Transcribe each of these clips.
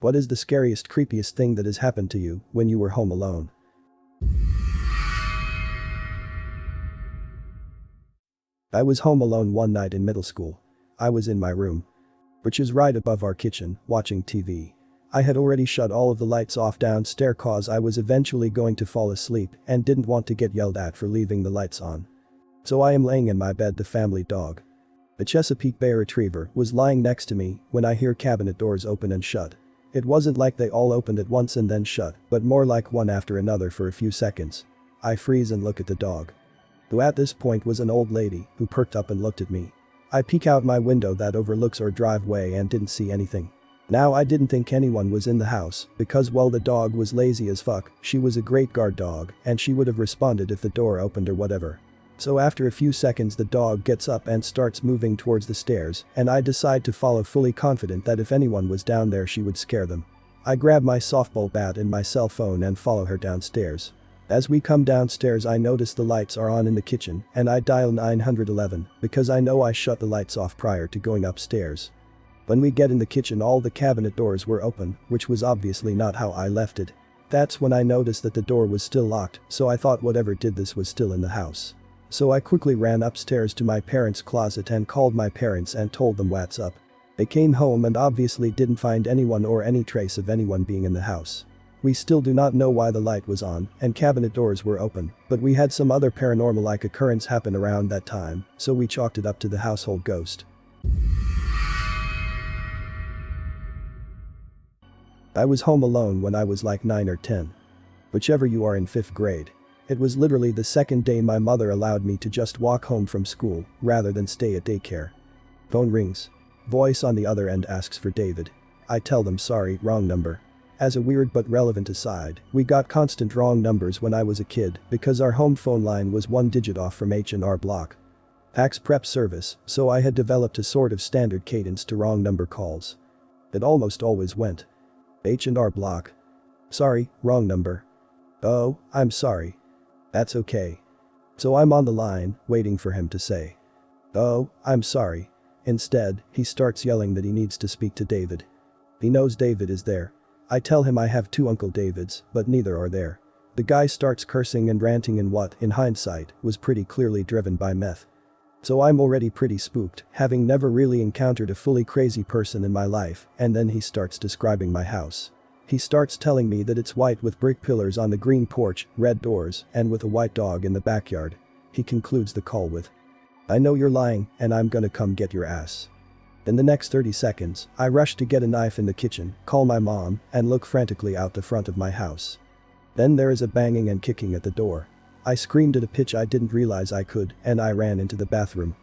What is the scariest, creepiest thing that has happened to you when you were home alone? I was home alone one night in middle school. I was in my room, which is right above our kitchen, watching TV. I had already shut all of the lights off downstairs cause I was eventually going to fall asleep and didn't want to get yelled at for leaving the lights on. So I am laying in my bed. The family dog, a Chesapeake Bay Retriever, was lying next to me when I hear cabinet doors open and shut. It wasn't like they all opened at once and then shut, but more like one after another for a few seconds. I freeze and look at the dog, who at this point was an old lady who perked up and looked at me. I peek out my window that overlooks our driveway and didn't see anything. Now I didn't think anyone was in the house because well, the dog was lazy as fuck. She was a great guard dog and she would have responded if the door opened or whatever. So after a few seconds the dog gets up and starts moving towards the stairs and I decide to follow, fully confident that if anyone was down there she would scare them. I grab my softball bat and my cell phone and follow her downstairs. As we come downstairs I notice the lights are on in the kitchen and I dial 911 because I know I shut the lights off prior to going upstairs. When we get in the kitchen all the cabinet doors were open, which was obviously not how I left it. That's when I noticed that the door was still locked, so I thought whatever did this was still in the house. So I quickly ran upstairs to my parents' closet and called my parents and told them what's up. They came home and obviously didn't find anyone or any trace of anyone being in the house. We still do not know why the light was on and cabinet doors were open, but we had some other paranormal-like occurrence happen around that time, so we chalked it up to the household ghost. I was home alone when I was like 9 or 10. Whichever you are, in 5th grade. It was literally the second day my mother allowed me to just walk home from school rather than stay at daycare. Phone rings. Voice on the other end asks for David. I tell them sorry, wrong number. As a weird but relevant aside, we got constant wrong numbers when I was a kid because our home phone line was one digit off from H&R Block. Tax prep service, so I had developed a sort of standard cadence to wrong number calls. It almost always went, H&R Block. Sorry, wrong number. Oh, I'm sorry. That's okay. So I'm on the line, waiting for him to say, oh, I'm sorry. Instead, he starts yelling that he needs to speak to David. He knows David is there. I tell him I have 2 Uncle Davids, but neither are there. The guy starts cursing and ranting in what, in hindsight, was pretty clearly driven by meth. So I'm already pretty spooked, having never really encountered a fully crazy person in my life, and then he starts describing my house. He starts telling me that it's white with brick pillars on the green porch, red doors, and with a white dog in the backyard. He concludes the call with, I know you're lying, and I'm gonna come get your ass. In the next 30 seconds, I rush to get a knife in the kitchen, call my mom, and look frantically out the front of my house. Then there is a banging and kicking at the door. I screamed at a pitch I didn't realize I could, and I ran into the bathroom,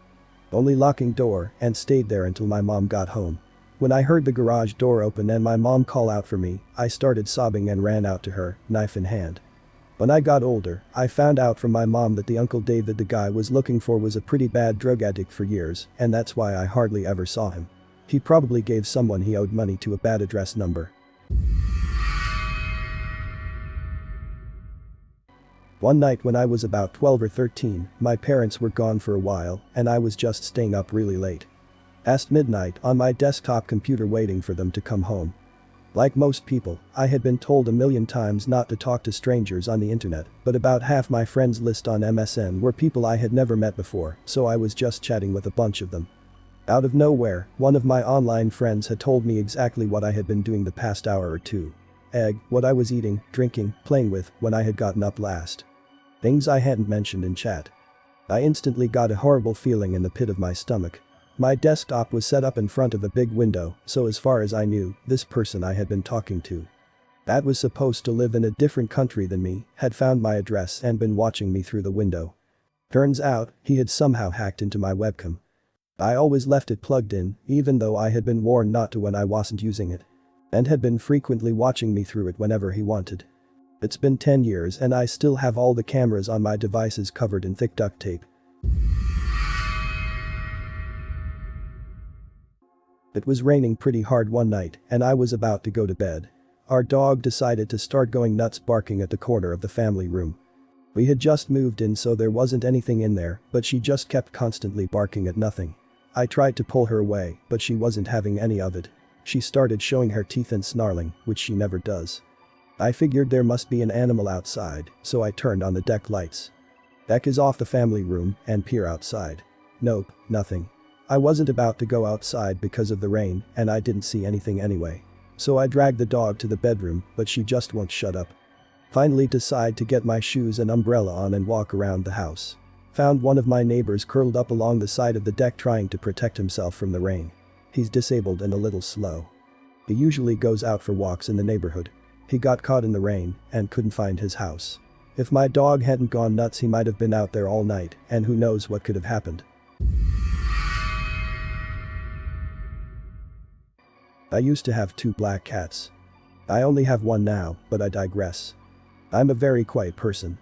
only locking door, and stayed there until my mom got home. When I heard the garage door open and my mom call out for me, I started sobbing and ran out to her, knife in hand. When I got older, I found out from my mom that the Uncle David the guy was looking for was a pretty bad drug addict for years, and that's why I hardly ever saw him. He probably gave someone he owed money to a bad address number. One night when I was about 12 or 13, my parents were gone for a while and I was just staying up really late. Past midnight on my desktop computer waiting for them to come home. Like most people, I had been told a million times not to talk to strangers on the internet, but about half my friends list on MSN were people I had never met before, so I was just chatting with a bunch of them. Out of nowhere, one of my online friends had told me exactly what I had been doing the past hour or two. What I was eating, drinking, playing with when I had gotten up last. Things I hadn't mentioned in chat. I instantly got a horrible feeling in the pit of my stomach. My desktop was set up in front of a big window, so as far as I knew, this person I had been talking to, that was supposed to live in a different country than me, had found my address and been watching me through the window. Turns out, he had somehow hacked into my webcam. I always left it plugged in, even though I had been warned not to when I wasn't using it, and had been frequently watching me through it whenever he wanted. It's been 10 years and I still have all the cameras on my devices covered in thick duct tape. It was raining pretty hard one night and I was about to go to bed. Our dog decided to start going nuts, barking at the corner of the family room. We had just moved in so there wasn't anything in there, but she just kept constantly barking at nothing. I tried to pull her away, but she wasn't having any of it. She started showing her teeth and snarling, which she never does. I figured there must be an animal outside, so I turned on the deck lights. Deck is off the family room and peer outside. Nope, nothing. I wasn't about to go outside because of the rain and I didn't see anything anyway. So I dragged the dog to the bedroom, but she just won't shut up. Finally decide to get my shoes and umbrella on and walk around the house. Found one of my neighbors curled up along the side of the deck trying to protect himself from the rain. He's disabled and a little slow. He usually goes out for walks in the neighborhood. He got caught in the rain and couldn't find his house. If my dog hadn't gone nuts, he might have been out there all night, and who knows what could have happened. I used to have 2 black cats. I only have 1 now, but I digress. I'm a very quiet person.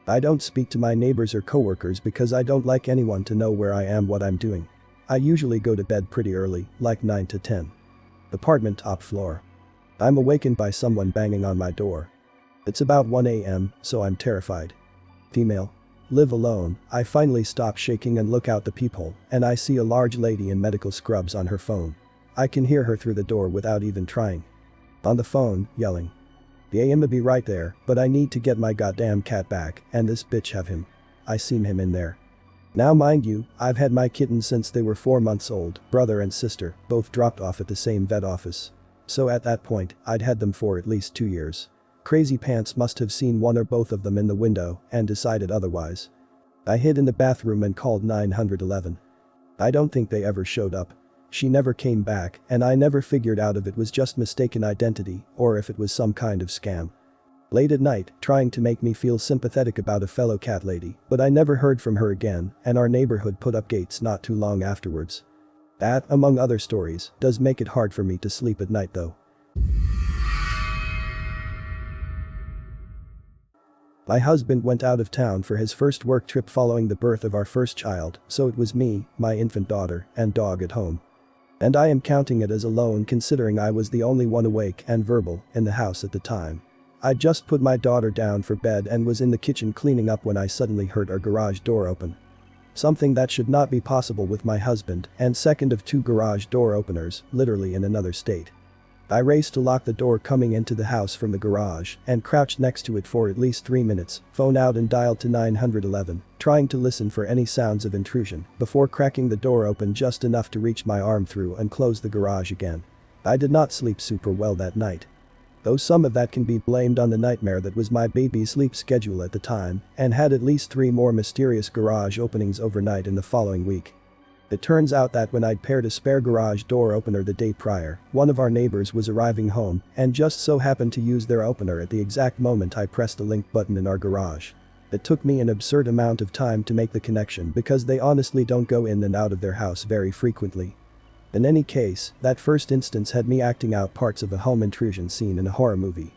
I don't speak to my neighbors or coworkers because I don't like anyone to know where I am, what I'm doing. I usually go to bed pretty early, like 9 to 10. Apartment top floor. I'm awakened by someone banging on my door. It's about 1 a.m, so I'm terrified. Female. Live alone. I finally stop shaking and look out the peephole, and I see a large lady in medical scrubs on her phone. I can hear her through the door without even trying. On the phone, yelling. The I'ma be right there, but I need to get my goddamn cat back, and this bitch have him. I seen him in there. Now mind you, I've had my kittens since they were 4 months old, brother and sister, both dropped off at the same vet office. So at that point, I'd had them for at least 2 years. Crazy Pants must have seen one or both of them in the window and decided otherwise. I hid in the bathroom and called 911. I don't think they ever showed up. She never came back, and I never figured out if it was just mistaken identity or if it was some kind of scam. Late at night, trying to make me feel sympathetic about a fellow cat lady, but I never heard from her again, and our neighborhood put up gates not too long afterwards. That, among other stories, does make it hard for me to sleep at night though. My husband went out of town for his first work trip following the birth of our first child, so it was me, my infant daughter, and dog at home. And I am counting it as alone considering I was the only one awake and verbal in the house at the time. I just put my daughter down for bed and was in the kitchen cleaning up when I suddenly heard our garage door open. Something that should not be possible with my husband and second of 2 garage door openers, literally in another state. I raced to lock the door coming into the house from the garage and crouched next to it for at least 3 minutes, phone out and dialed to 911, trying to listen for any sounds of intrusion before cracking the door open just enough to reach my arm through and close the garage again. I did not sleep super well that night. Though some of that can be blamed on the nightmare that was my baby's sleep schedule at the time and had at least 3 more mysterious garage openings overnight in the following week. It turns out that when I'd paired a spare garage door opener the day prior, one of our neighbors was arriving home and just so happened to use their opener at the exact moment I pressed the link button in our garage. It took me an absurd amount of time to make the connection because they honestly don't go in and out of their house very frequently. In any case, that first instance had me acting out parts of a home intrusion scene in a horror movie.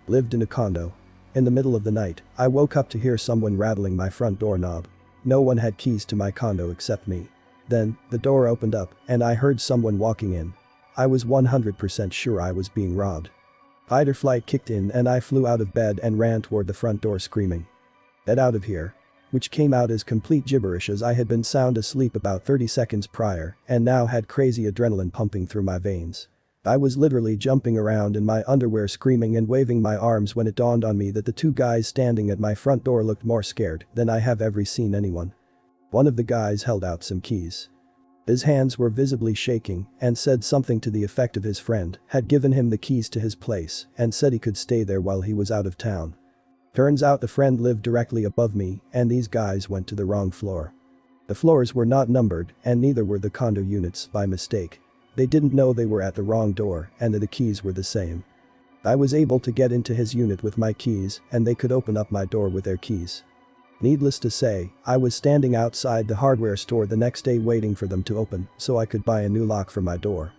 Lived in a condo. In the middle of the night, I woke up to hear someone rattling my front doorknob. No one had keys to my condo except me. Then, the door opened up and I heard someone walking in. I was 100% sure I was being robbed. Fight or flight kicked in and I flew out of bed and ran toward the front door screaming, "Get out of here." Which came out as complete gibberish as I had been sound asleep about 30 seconds prior and now had crazy adrenaline pumping through my veins. I was literally jumping around in my underwear screaming and waving my arms when it dawned on me that the 2 guys standing at my front door looked more scared than I have ever seen anyone. One of the guys held out some keys. His hands were visibly shaking and said something to the effect of his friend had given him the keys to his place and said he could stay there while he was out of town. Turns out the friend lived directly above me and these guys went to the wrong floor. The floors were not numbered and neither were the condo units by mistake. They didn't know they were at the wrong door and that the keys were the same. I was able to get into his unit with my keys and they could open up my door with their keys. Needless to say, I was standing outside the hardware store the next day waiting for them to open so I could buy a new lock for my door.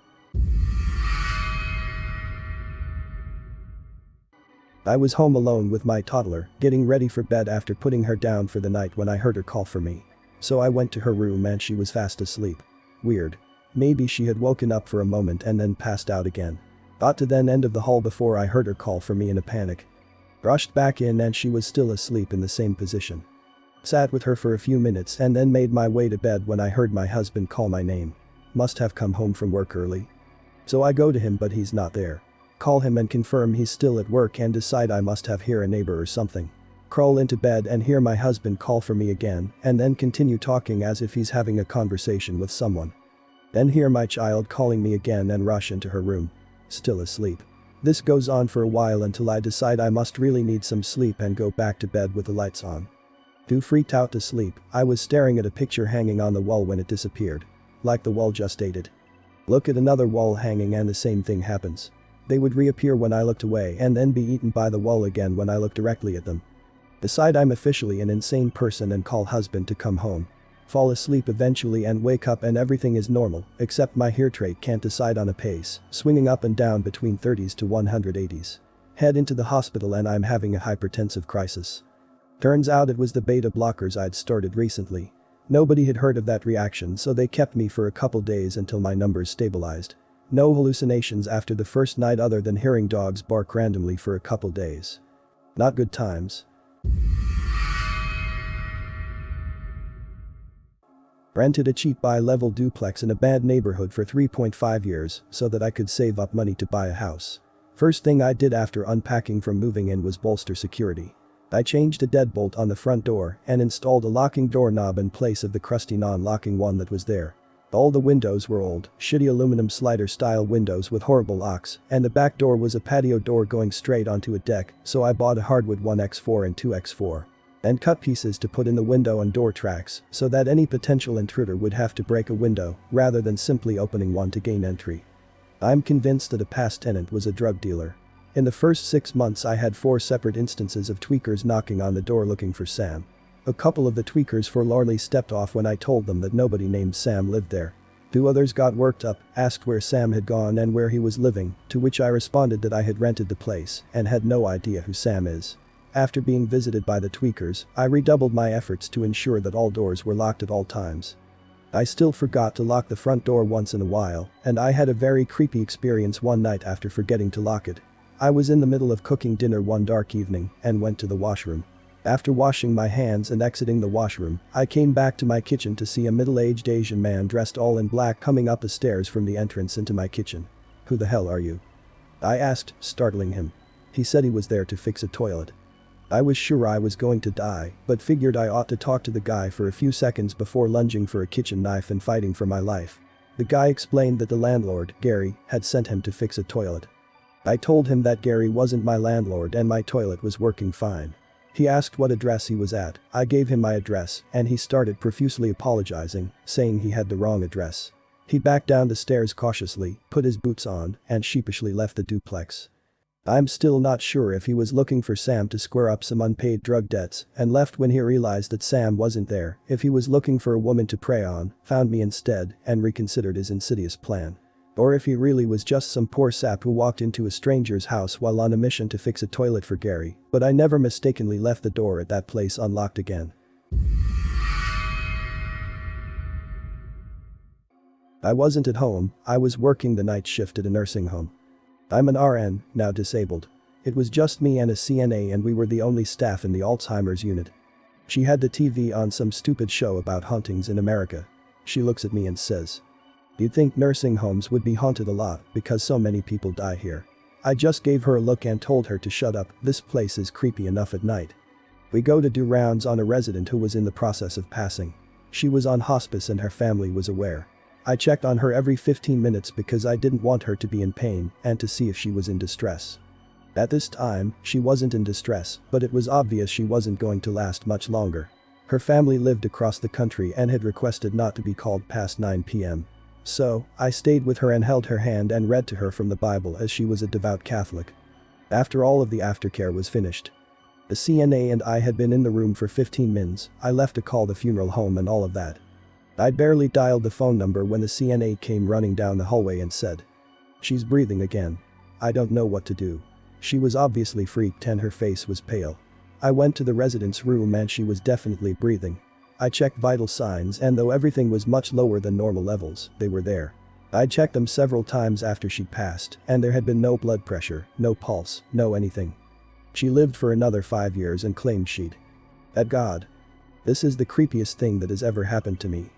I was home alone with my toddler, getting ready for bed after putting her down for the night when I heard her call for me. So I went to her room and she was fast asleep. Weird. Maybe she had woken up for a moment and then passed out again. Got to the end of the hall before I heard her call for me in a panic. Rushed back in and she was still asleep in the same position. Sat with her for a few minutes and then made my way to bed when I heard my husband call my name. Must have come home from work early. So I go to him but he's not there. Call him and confirm he's still at work and decide I must have hear a neighbor or something. Crawl into bed and hear my husband call for me again and then continue talking as if he's having a conversation with someone. Then hear my child calling me again and rush into her room. Still asleep. This goes on for a while until I decide I must really need some sleep and go back to bed with the lights on. Too freaked out to sleep, I was staring at a picture hanging on the wall when it disappeared. Like the wall just ate it. Look at another wall hanging and the same thing happens. They would reappear when I looked away and then be eaten by the wall again when I look directly at them. Decide I'm officially an insane person and call husband to come home. Fall asleep eventually and wake up and everything is normal, except my heart rate can't decide on a pace, swinging up and down between 30s to 180s. Head into the hospital and I'm having a hypertensive crisis. Turns out it was the beta blockers I'd started recently. Nobody had heard of that reaction so they kept me for a couple days until my numbers stabilized. No hallucinations after the first night other than hearing dogs bark randomly for a couple days. Not good times. Rented a cheap bi-level duplex in a bad neighborhood for 3.5 years so that I could save up money to buy a house. First thing I did after unpacking from moving in was bolster security. I changed a deadbolt on the front door and installed a locking doorknob in place of the crusty non-locking one that was there. All the windows were old, shitty aluminum slider-style windows with horrible locks, and the back door was a patio door going straight onto a deck, so I bought a hardwood 1x4 and 2x4. And cut pieces to put in the window and door tracks so that any potential intruder would have to break a window rather than simply opening one to gain entry. I'm convinced that a past tenant was a drug dealer. In the first 6 months I had 4 separate instances of tweakers knocking on the door looking for Sam. A couple of the tweakers forlornly stepped off when I told them that nobody named Sam lived there. 2 others got worked up, asked where Sam had gone and where he was living, to which I responded that I had rented the place and had no idea who Sam is. After being visited by the tweakers, I redoubled my efforts to ensure that all doors were locked at all times. I still forgot to lock the front door once in a while, and I had a very creepy experience one night after forgetting to lock it. I was in the middle of cooking dinner one dark evening and went to the washroom. After washing my hands and exiting the washroom, I came back to my kitchen to see a middle-aged Asian man dressed all in black coming up the stairs from the entrance into my kitchen. "Who the hell are you?" I asked, startling him. He said he was there to fix a toilet. I was sure I was going to die, but figured I ought to talk to the guy for a few seconds before lunging for a kitchen knife and fighting for my life. The guy explained that the landlord, Gary, had sent him to fix a toilet. I told him that Gary wasn't my landlord and my toilet was working fine. He asked what address he was at, I gave him my address, and he started profusely apologizing, saying he had the wrong address. He backed down the stairs cautiously, put his boots on, and sheepishly left the duplex. I'm still not sure if he was looking for Sam to square up some unpaid drug debts and left when he realized that Sam wasn't there, if he was looking for a woman to prey on, found me instead, and reconsidered his insidious plan. Or if he really was just some poor sap who walked into a stranger's house while on a mission to fix a toilet for Gary, but I never mistakenly left the door at that place unlocked again. I wasn't at home, I was working the night shift at a nursing home. I'm an RN, now disabled. It was just me and a CNA and we were the only staff in the Alzheimer's unit. She had the TV on some stupid show about hauntings in America. She looks at me and says, "You'd think nursing homes would be haunted a lot because so many people die here." I just gave her a look and told her to shut up, this place is creepy enough at night. We go to do rounds on a resident who was in the process of passing. She was on hospice and her family was aware. I checked on her every 15 minutes because I didn't want her to be in pain and to see if she was in distress. At this time, she wasn't in distress, but it was obvious she wasn't going to last much longer. Her family lived across the country and had requested not to be called past 9 p.m. So, I stayed with her and held her hand and read to her from the Bible as she was a devout Catholic. After all of the aftercare was finished. The CNA and I had been in the room for 15 minutes, I left to call the funeral home and all of that. I'd barely dialed the phone number when the CNA came running down the hallway and said, "She's breathing again. I don't know what to do." She was obviously freaked and her face was pale. I went to the resident's room and she was definitely breathing. I checked vital signs and though everything was much lower than normal levels, they were there. I checked them several times after she passed and there had been no blood pressure, no pulse, no anything. She lived for another 5 years and claimed she'd had God. This is the creepiest thing that has ever happened to me.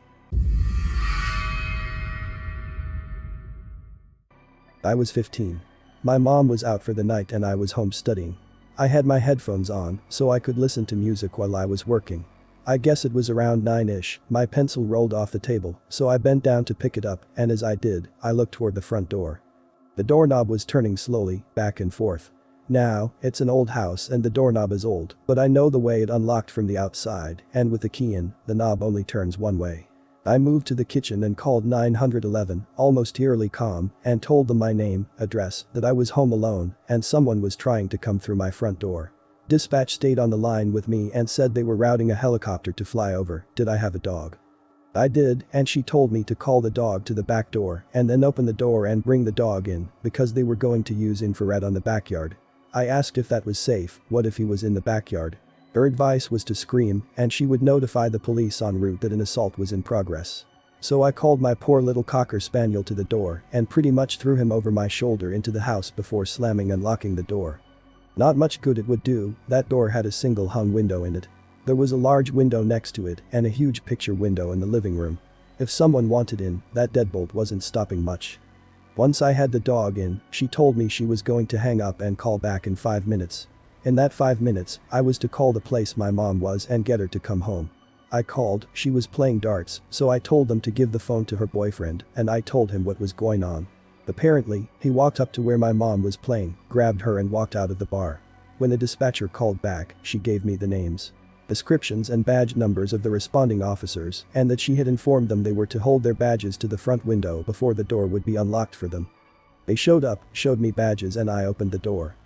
I was 15. My mom was out for the night and I was home studying. I had my headphones on so I could listen to music while I was working. I guess it was around 9ish, my pencil rolled off the table, so I bent down to pick it up, and as I did, I looked toward the front door. The doorknob was turning slowly, back and forth. Now, it's an old house and the doorknob is old, but I know the way it unlocked from the outside, and with the key in, the knob only turns one way. I moved to the kitchen and called 911, almost eerily calm, and told them my name, address, that I was home alone, and someone was trying to come through my front door. Dispatch stayed on the line with me and said they were routing a helicopter to fly over. Did I have a dog? I did, and she told me to call the dog to the back door and then open the door and bring the dog in because they were going to use infrared on the backyard. I asked if that was safe, what if he was in the backyard? Her advice was to scream and she would notify the police en route that an assault was in progress. So I called my poor little cocker spaniel to the door and pretty much threw him over my shoulder into the house before slamming and locking the door. Not much good it would do, that door had a single hung window in it. There was a large window next to it and a huge picture window in the living room. If someone wanted in, that deadbolt wasn't stopping much. Once I had the dog in, she told me she was going to hang up and call back in 5 minutes. In that 5 minutes, I was to call the place my mom was and get her to come home. I called, she was playing darts, so I told them to give the phone to her boyfriend and I told him what was going on. Apparently, he walked up to where my mom was playing, grabbed her and walked out of the bar. When the dispatcher called back, she gave me the names, descriptions and badge numbers of the responding officers and that she had informed them they were to hold their badges to the front window before the door would be unlocked for them. They showed up, showed me badges and I opened the door.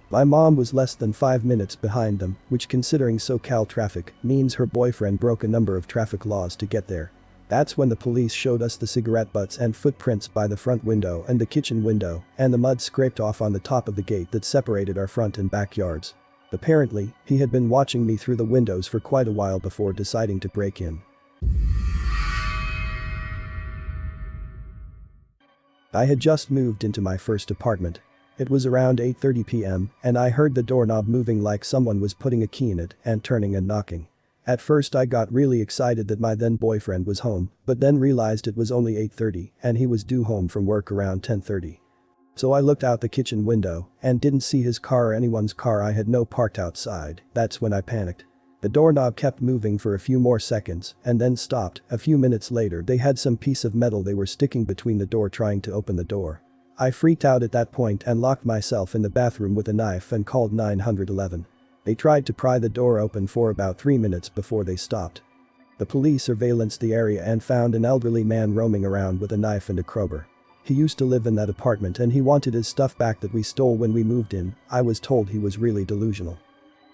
My mom was less than 5 minutes behind them, which considering SoCal traffic means her boyfriend broke a number of traffic laws to get there. That's when the police showed us the cigarette butts and footprints by the front window and the kitchen window and the mud scraped off on the top of the gate that separated our front and backyards. Apparently, he had been watching me through the windows for quite a while before deciding to break in. I had just moved into my first apartment. It was around 8:30 p.m. and I heard the doorknob moving like someone was putting a key in it and turning and knocking. At first I got really excited that my then boyfriend was home, but then realized it was only 8:30 and he was due home from work around 10:30. So I looked out the kitchen window and didn't see his car or anyone's car. I had no parked outside. That's when I panicked. The doorknob kept moving for a few more seconds and then stopped. A few minutes later they had some piece of metal they were sticking between the door trying to open the door. I freaked out at that point and locked myself in the bathroom with a knife and called 911. They tried to pry the door open for about 3 minutes before they stopped. The police surveillanced the area and found an elderly man roaming around with a knife and a crowbar. He used to live in that apartment and he wanted his stuff back that we stole when we moved in. I was told he was really delusional.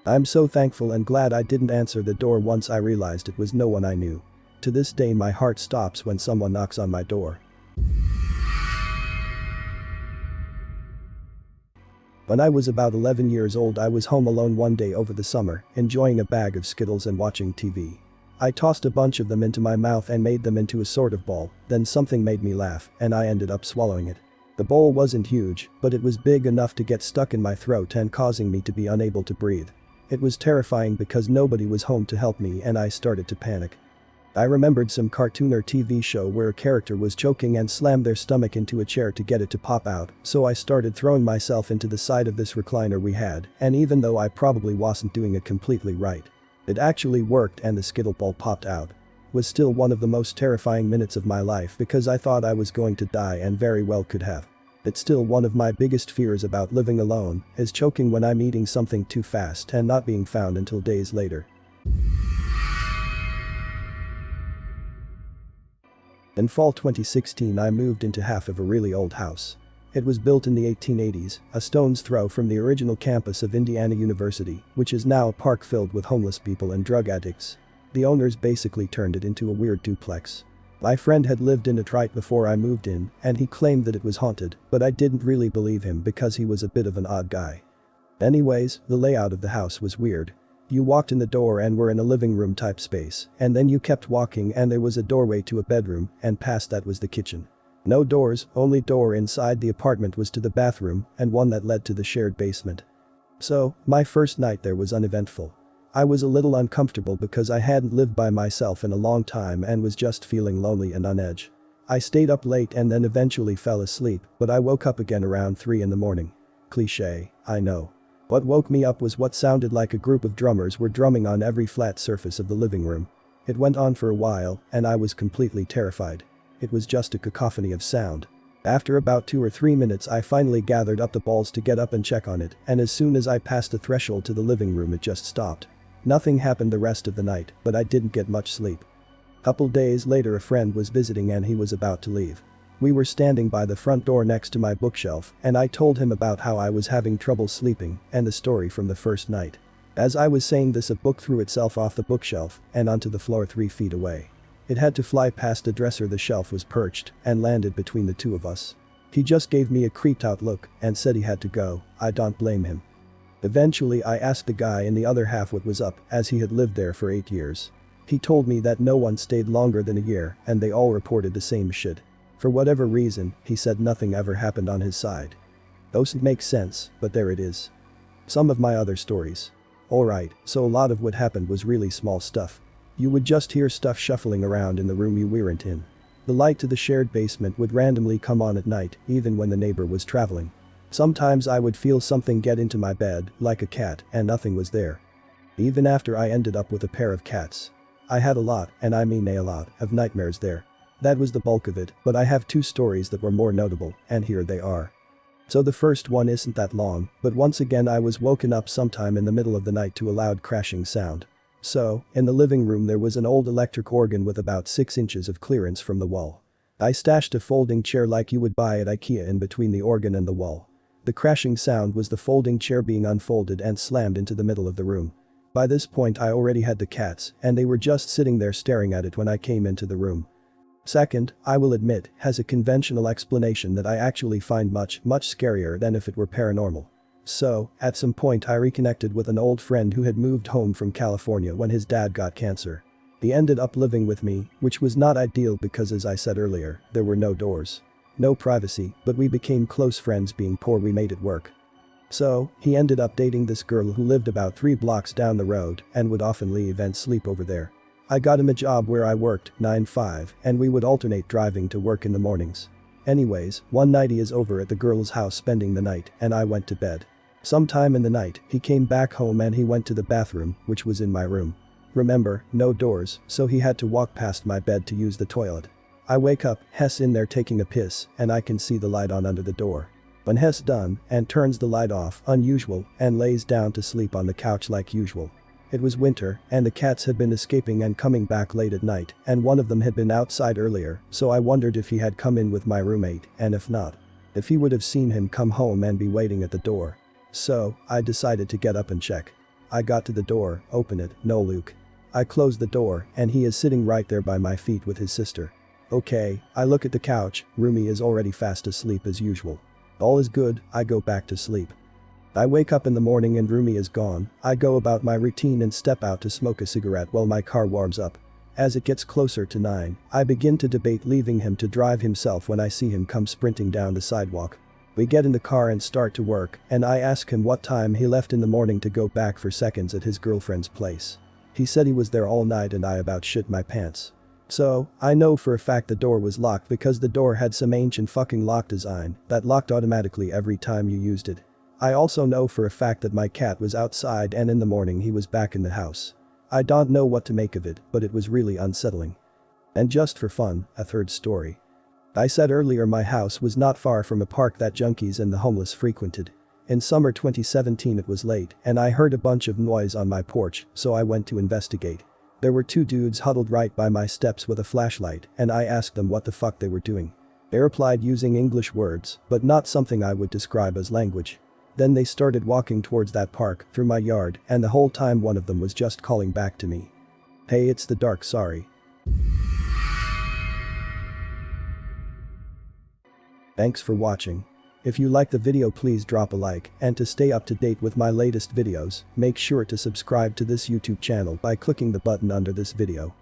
I'm so thankful and glad I didn't answer the door once I realized it was no one I knew. To this day my heart stops when someone knocks on my door. When I was about 11 years old I was home alone one day over the summer, enjoying a bag of Skittles and watching TV. I tossed a bunch of them into my mouth and made them into a sort of ball, then something made me laugh and I ended up swallowing it. The bowl wasn't huge, but it was big enough to get stuck in my throat and causing me to be unable to breathe. It was terrifying because nobody was home to help me and I started to panic. I remembered some cartoon or TV show where a character was choking and slammed their stomach into a chair to get it to pop out, so I started throwing myself into the side of this recliner we had, and even though I probably wasn't doing it completely right, it actually worked and the Skittle ball popped out. It was still one of the most terrifying minutes of my life because I thought I was going to die and very well could have. It's still one of my biggest fears about living alone, is choking when I'm eating something too fast and not being found until days later. In fall 2016 I moved into half of a really old house. It was built in the 1880s, a stone's throw from the original campus of Indiana University, which is now a park filled with homeless people and drug addicts. The owners basically turned it into a weird duplex. My friend had lived in it right before I moved in, and he claimed that it was haunted, but I didn't really believe him because he was a bit of an odd guy. Anyways, the layout of the house was weird. You walked in the door and were in a living room type space, and then you kept walking and there was a doorway to a bedroom, and past that was the kitchen. No doors, only door inside the apartment was to the bathroom and one that led to the shared basement. So, my first night there was uneventful. I was a little uncomfortable because I hadn't lived by myself in a long time and was just feeling lonely and on edge. I stayed up late and then eventually fell asleep, but I woke up again around 3 in the morning. Cliché, I know. What woke me up was what sounded like a group of drummers were drumming on every flat surface of the living room. It went on for a while, and I was completely terrified. It was just a cacophony of sound. After about 2 or 3 minutes I finally gathered up the balls to get up and check on it, and as soon as I passed the threshold to the living room it just stopped. Nothing happened the rest of the night, but I didn't get much sleep. Couple days later a friend was visiting and he was about to leave. We were standing by the front door next to my bookshelf and I told him about how I was having trouble sleeping and the story from the first night. As I was saying this, a book threw itself off the bookshelf and onto the floor 3 feet away. It had to fly past the dresser the shelf was perched and landed between the two of us. He just gave me a creeped out look and said he had to go. I don't blame him. Eventually I asked the guy in the other half what was up, as he had lived there for 8 years. He told me that no one stayed longer than a year and they all reported the same shit. For whatever reason, he said nothing ever happened on his side. Those make sense, but there it is. Some of my other stories. Alright, so a lot of what happened was really small stuff. You would just hear stuff shuffling around in the room you weren't in. The light to the shared basement would randomly come on at night, even when the neighbor was traveling. Sometimes I would feel something get into my bed, like a cat, and nothing was there. Even after I ended up with a pair of cats. I had a lot, and I mean a lot, of nightmares there. That was the bulk of it, but I have 2 stories that were more notable, and here they are. So the first one isn't that long, but once again I was woken up sometime in the middle of the night to a loud crashing sound. So, in the living room there was an old electric organ with about 6 inches of clearance from the wall. I stashed a folding chair like you would buy at IKEA in between the organ and the wall. The crashing sound was the folding chair being unfolded and slammed into the middle of the room. By this point I already had the cats, and they were just sitting there staring at it when I came into the room. Second, I will admit, has a conventional explanation that I actually find much scarier than if it were paranormal. So, at some point I reconnected with an old friend who had moved home from California when his dad got cancer. He ended up living with me, which was not ideal because, as I said earlier, there were no doors. No privacy, but we became close friends. Being poor, we made it work. So, he ended up dating this girl who lived about 3 blocks down the road and would often leave and sleep over there. I got him a job where I worked 9-5 and we would alternate driving to work in the mornings. Anyways, one night he is over at the girl's house spending the night and I went to bed. Sometime in the night, he came back home and he went to the bathroom, which was in my room. Remember, no doors, so he had to walk past my bed to use the toilet. I wake up, Hess in there taking a piss, and I can see the light on under the door. When Hess done and turns the light off, unusual, and lays down to sleep on the couch like usual. It was winter, and the cats had been escaping and coming back late at night, and one of them had been outside earlier, so I wondered if he had come in with my roommate, and if not, if he would have seen him come home and be waiting at the door. So, I decided to get up and check. I got to the door, open it, no Luke. I closed the door, and he is sitting right there by my feet with his sister. Okay, I look at the couch, Rumi is already fast asleep as usual. All is good, I go back to sleep. I wake up in the morning and Rumi is gone. I go about my routine and step out to smoke a cigarette while my car warms up. As it gets closer to 9, I begin to debate leaving him to drive himself when I see him come sprinting down the sidewalk. We get in the car and start to work, and I ask him what time he left in the morning to go back for seconds at his girlfriend's place. He said he was there all night and I about shit my pants. So, I know for a fact the door was locked because the door had some ancient fucking lock design that locked automatically every time you used it. I also know for a fact that my cat was outside and in the morning he was back in the house. I don't know what to make of it, but it was really unsettling. And just for fun, a third story. I said earlier my house was not far from a park that junkies and the homeless frequented. In summer 2017 it was late and I heard a bunch of noise on my porch, so I went to investigate. There were 2 dudes huddled right by my steps with a flashlight and I asked them what the fuck they were doing. They replied using English words, but not something I would describe as language. Then they started walking towards that park, through my yard, and the whole time one of them was just calling back to me. Hey, it's the dark, sorry. Thanks for watching. If you like the video please drop a like, and to stay up to date with my latest videos, make sure to subscribe to this YouTube channel by clicking the button under this video.